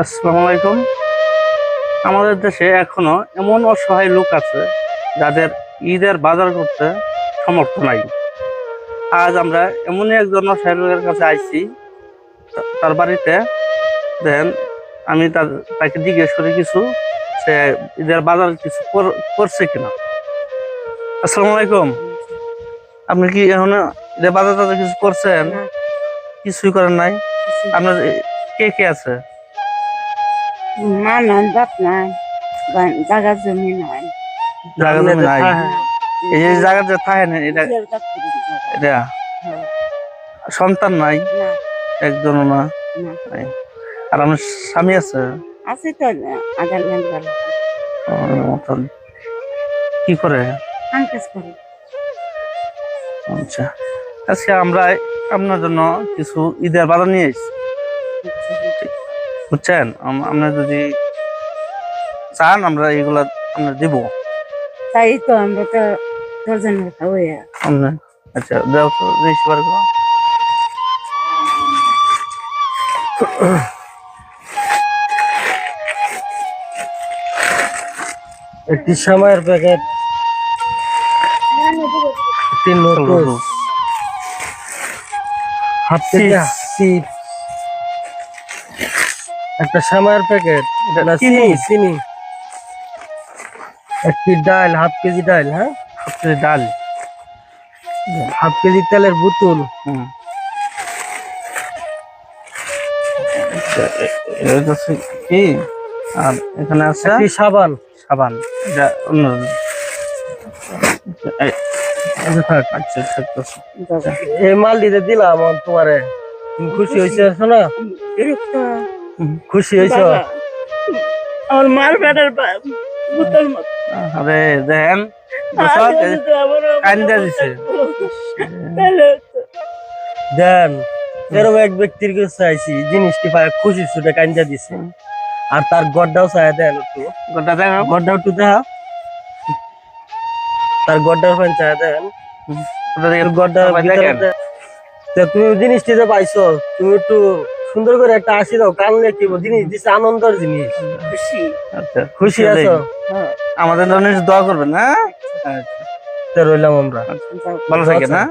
আসসালামু আলাইকুম। আমাদের দেশে এখনো এমন অসহায় লোক আছে যাদের ঈদের বাজার করতে সামর্থ্য নাই। আজ আমরা এমনই একজন অসহায় লোকের কাছে আইছি। তার বাড়িতে দেন আমি তাকে জিজ্ঞেস করি কিছু, সে ঈদের বাজার কিছু করছে কিনা। আসসালামু আলাইকুম। আপনি কি এখন ঈদের বাজার টাজার কিছু করছেন? না, কিছুই করেন নাই? কিছু আপনার কে কে আছে? মা নাই, বাপ নাই, জায়গা জমি নাই। জায়গা জমি নাই? এই যে জায়গা যে থাকে না, এটা নিজের কাছ থেকে জায়গা। এটা হ্যাঁ, সন্তান নাই? না, একজনও না? না। নাই। আর আমার স্বামী আছে? আছে তো আধার ল্যান্ড ভালো মতন কি করে? কাজ করে। আচ্ছা, আজকে আমরা আপনার জন্য কিছু ঈদের বাজার নিয়ে এসেছি, বুঝছেন? আমরা যদি চান আমরা এগুলা আমরা দিব। তাই তো আমরা তো দশজনের খাওয়াই। আমরা আচ্ছা দেও তো জিনিস বার করো। একটি সময়ের প্যাকেট, একটি নোটস, হাফ কেজি চিপস, একটা সময়ের প্যাকেট, এটা চিনি চিনি, একটি ডাল, হাফ কেজি ডাল, হ্যাঁ, সবচেয়ে ডাল, হাফ কেজি তেলের বোতল, এটা হচ্ছে কি, আর এখানে আছে একটি সাবান। সাবান। এটা অন্য থাক, আচ্ছা থাকতেছে। এই মাল দিতে দিলাম তোমারে, তুমি খুশি হয়েছে না? খুশি হয়েছ? আমার মার বেটার বোতল আরে দেন কান্দা দিছে। দেন এরকম এক ব্যক্তির কাছে চাইছি, জিনিসটি পায় খুশি ছুটে কান্দা দিছে, আর তার গড্ডাও চাই দেন একটু, গোটা দেখো, গড্ডাও একটু দেখা, তার গড্ডার ফাইন চাই দেন, গড্ডার ভিতরে তুমি জিনিসটি যে পাইছো, তুমি একটু সুন্দর করে একটা আসি দাও, কানলে কি জিনিস দিচ্ছে, আনন্দের জিনিস। খুশি। আচ্ছা খুশি আছো? আমাদের জন্য দোয়া করবেন, হ্যাঁ? আচ্ছা রইলাম আমরা। ভালো থাকেন, হ্যাঁ?